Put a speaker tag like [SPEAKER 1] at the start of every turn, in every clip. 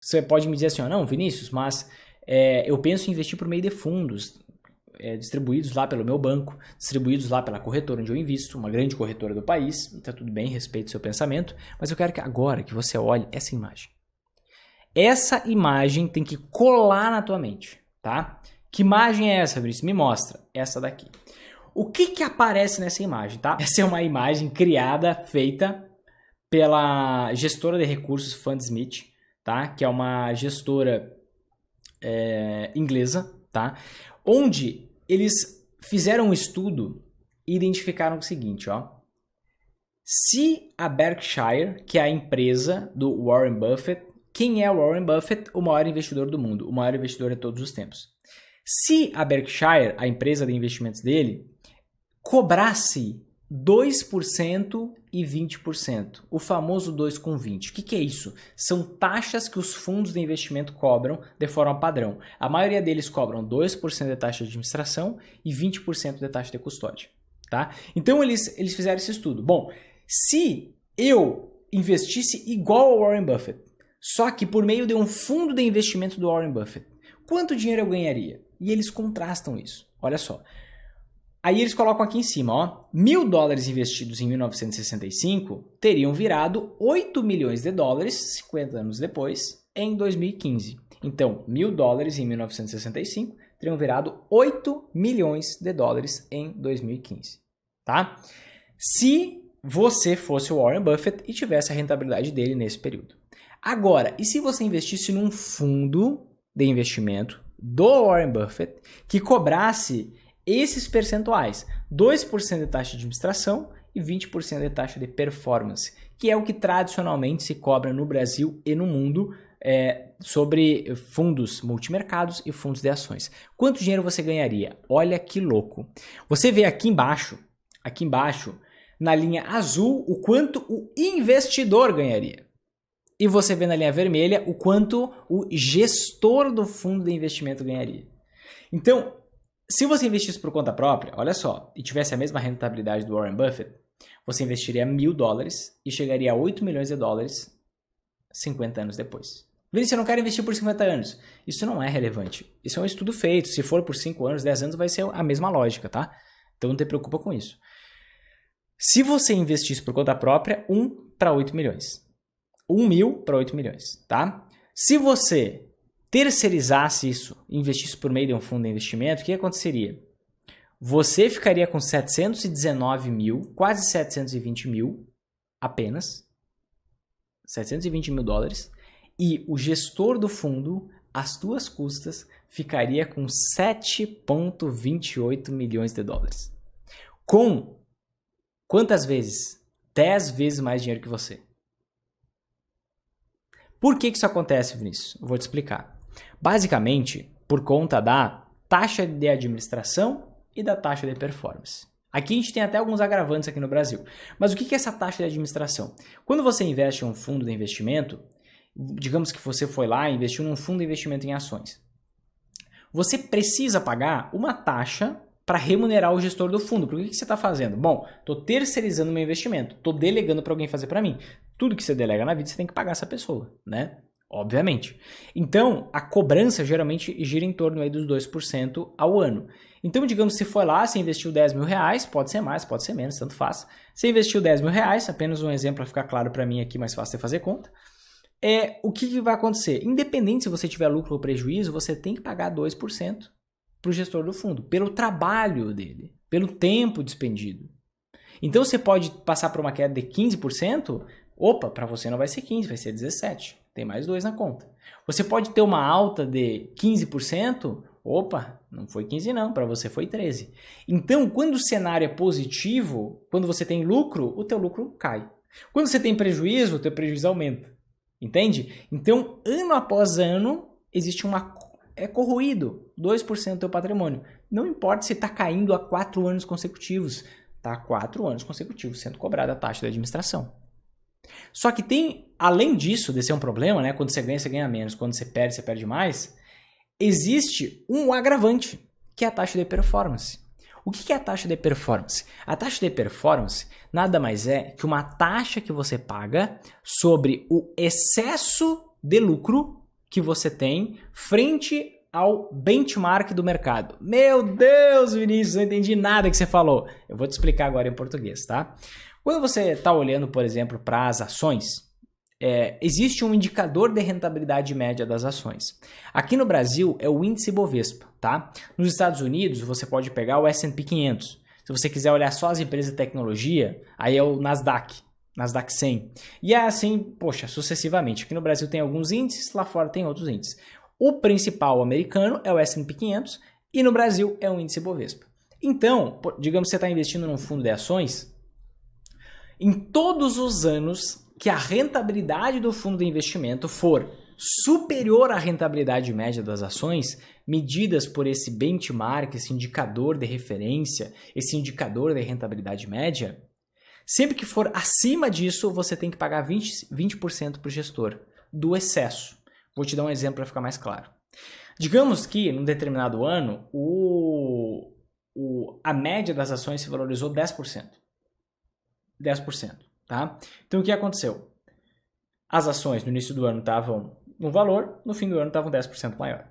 [SPEAKER 1] Você pode me dizer assim, não, Vinícius, mas eu penso em investir por meio de fundos distribuídos lá pelo meu banco, distribuídos lá pela corretora onde eu invisto, uma grande corretora do país, está tudo bem, respeito o seu pensamento, mas eu quero que agora que você olhe essa imagem. Essa imagem tem que colar na tua mente, tá? Que imagem é essa, Vinícius? Me mostra. Essa daqui. O que aparece nessa imagem, tá? Essa é uma imagem criada, feita pela gestora de recursos Fundsmith, tá? Que é uma gestora inglesa, tá? Onde eles fizeram um estudo e identificaram o seguinte, ó. Se a Berkshire, que é a empresa do Warren Buffett, quem é o Warren Buffett? O maior investidor do mundo, o maior investidor de todos os tempos. Se a Berkshire, a empresa de investimentos dele, cobrasse 2% e 20%, o famoso 2 com 20. O que é isso? São taxas que os fundos de investimento cobram de forma padrão. A maioria deles cobram 2% de taxa de administração e 20% de taxa de custódia. Tá? Então eles fizeram esse estudo. Bom, se eu investisse igual ao Warren Buffett, só que por meio de um fundo de investimento do Warren Buffett, quanto dinheiro eu ganharia? E eles contrastam isso. Olha só. Aí eles colocam aqui em cima, ó, $1.000 investidos em 1965 teriam virado 8 milhões de dólares 50 anos depois, em 2015. Então, $1.000 em 1965 teriam virado 8 milhões de dólares em 2015, tá? Se você fosse o Warren Buffett e tivesse a rentabilidade dele nesse período. Agora, e se você investisse num fundo de investimento do Warren Buffett que cobrasse esses percentuais, 2% de taxa de administração e 20% de taxa de performance, que é o que tradicionalmente se cobra no Brasil e no mundo sobre fundos multimercados e fundos de ações. Quanto dinheiro você ganharia? Olha que louco. Você vê aqui embaixo, na linha azul, o quanto o investidor ganharia. E você vê na linha vermelha o quanto o gestor do fundo de investimento ganharia. Então, se você investisse por conta própria, olha só, e tivesse a mesma rentabilidade do Warren Buffett, você investiria $1.000 e chegaria a 8 milhões de dólares 50 anos depois. Vinícius, eu não quero investir por 50 anos. Isso não é relevante. Isso é um estudo feito. Se for por 5 anos, 10 anos, vai ser a mesma lógica, tá? Então não te preocupa com isso. Se você investisse por conta própria, 1 para 8 milhões. 1.000 para 8 milhões, tá? Se você terceirizasse isso, investisse por meio de um fundo de investimento, o que aconteceria? Você ficaria com 719 mil, quase 720 mil, apenas, 720 mil dólares, e o gestor do fundo, às tuas custas, ficaria com 7,28 milhões de dólares. Com quantas vezes? 10 vezes mais dinheiro que você. Por que isso acontece, Vinícius? Eu vou te explicar. Basicamente, por conta da taxa de administração e da taxa de performance. Aqui a gente tem até alguns agravantes aqui no Brasil. Mas o que é essa taxa de administração? Quando você investe em um fundo de investimento, digamos que você foi lá e investiu num fundo de investimento em ações. Você precisa pagar uma taxa para remunerar o gestor do fundo. Por que você está fazendo? Bom, estou terceirizando meu investimento, estou delegando para alguém fazer para mim. Tudo que você delega na vida, você tem que pagar essa pessoa, né? Obviamente. Então, a cobrança geralmente gira em torno aí dos 2% ao ano. Então, digamos, se foi lá, você investiu 10 mil reais, pode ser mais, pode ser menos, tanto faz. Você investiu 10 mil reais, apenas um exemplo para ficar claro para mim aqui, mais fácil de fazer conta. O que vai acontecer? Independente se você tiver lucro ou prejuízo, você tem que pagar 2% para o gestor do fundo, pelo trabalho dele, pelo tempo despendido. Então, você pode passar por uma queda de 15%, opa, para você não vai ser 15%, vai ser 17%. Tem mais 2 na conta. Você pode ter uma alta de 15%, opa, não foi 15 não, para você foi 13. Então, quando o cenário é positivo, quando você tem lucro, o teu lucro cai. Quando você tem prejuízo, o teu prejuízo aumenta. Entende? Então, ano após ano, existe corroído 2% do teu patrimônio. Não importa se está caindo há 4 anos consecutivos. Está há 4 anos consecutivos sendo cobrada a taxa de administração. Só que tem, além disso, de ser um problema, né? Quando você ganha menos. Quando você perde mais. Existe um agravante, que é a taxa de performance. O que é a taxa de performance? A taxa de performance nada mais é que uma taxa que você paga sobre o excesso de lucro que você tem frente ao benchmark do mercado. Meu Deus, Vinícius, não entendi nada que você falou. Eu vou te explicar agora em português, tá? Quando você está olhando, por exemplo, para as ações, existe um indicador de rentabilidade média das ações. Aqui no Brasil é o índice Bovespa, tá? Nos Estados Unidos você pode pegar o S&P 500. Se você quiser olhar só as empresas de tecnologia, aí é o Nasdaq 100. E é assim, poxa, sucessivamente. Aqui no Brasil tem alguns índices, lá fora tem outros índices. O principal americano é o S&P 500 e no Brasil é o índice Bovespa. Então, digamos que você está investindo num fundo de ações, em todos os anos que a rentabilidade do fundo de investimento for superior à rentabilidade média das ações, medidas por esse benchmark, esse indicador de referência, esse indicador de rentabilidade média, sempre que for acima disso, você tem que pagar 20% para o gestor do excesso. Vou te dar um exemplo para ficar mais claro. Digamos que, num determinado ano, a média das ações se valorizou 10%. 10%, tá? Então, o que aconteceu? As ações no início do ano estavam num valor, no fim do ano estavam 10% maior.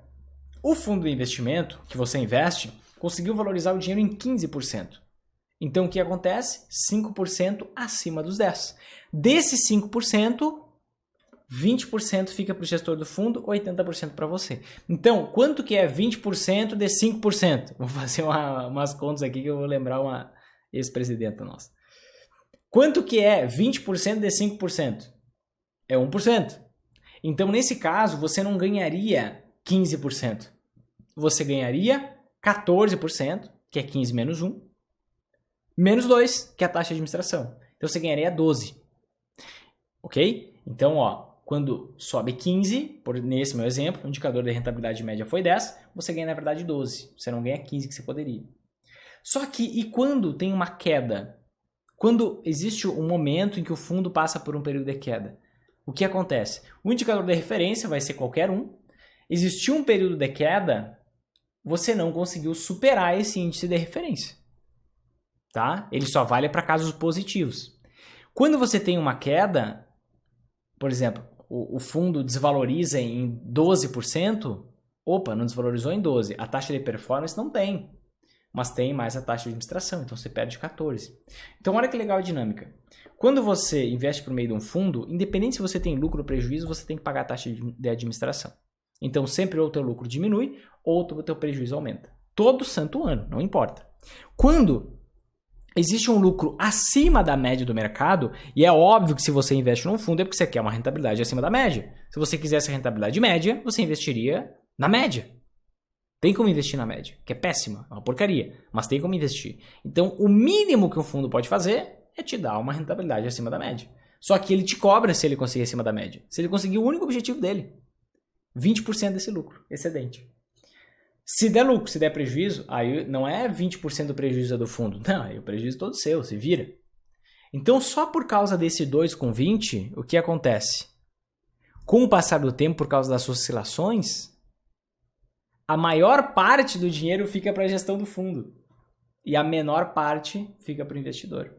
[SPEAKER 1] O fundo de investimento que você investe conseguiu valorizar o dinheiro em 15%. Então, o que acontece? 5% acima dos 10%. Desses 5%, 20% fica para o gestor do fundo, 80% para você. Então, quanto que é 20% de 5%? Vou fazer umas contas aqui que eu vou lembrar uma ex-presidenta nossa. Quanto que é 20% de 5%? É 1%. Então, nesse caso, você não ganharia 15%. Você ganharia 14%, que é 15 menos 1, menos 2, que é a taxa de administração. Então, você ganharia 12%. Ok? Então, quando sobe 15, nesse meu exemplo, o indicador de rentabilidade média foi 10, você ganha, na verdade, 12. Você não ganha 15 que você poderia. Só que, e quando tem uma queda? Quando existe um momento em que o fundo passa por um período de queda, o que acontece? O indicador de referência vai ser qualquer um. Existiu um período de queda, você não conseguiu superar esse índice de referência. Tá? Ele só vale para casos positivos. Quando você tem uma queda, por exemplo, o fundo desvaloriza em 12%, não desvalorizou em 12%. A taxa de performance não tem, mas tem mais a taxa de administração, então você perde 14%. Então olha que legal a dinâmica. Quando você investe por meio de um fundo, independente se você tem lucro ou prejuízo, você tem que pagar a taxa de administração. Então sempre ou o teu lucro diminui ou o teu prejuízo aumenta. Todo santo ano, não importa. Quando existe um lucro acima da média do mercado, e é óbvio que se você investe num fundo é porque você quer uma rentabilidade acima da média. Se você quisesse a rentabilidade média, você investiria na média. Tem como investir na média, que é péssima, é uma porcaria, mas tem como investir. Então, o mínimo que um fundo pode fazer é te dar uma rentabilidade acima da média. Só que ele te cobra se ele conseguir acima da média. Se ele conseguir o único objetivo dele, 20% desse lucro, excedente. Se der lucro, se der prejuízo, aí não é 20% do prejuízo do fundo. Não, aí o prejuízo é todo seu, se vira. Então, só por causa desse 2 com 20, o que acontece? Com o passar do tempo, por causa das oscilações, a maior parte do dinheiro fica para a gestão do fundo e a menor parte fica para o investidor.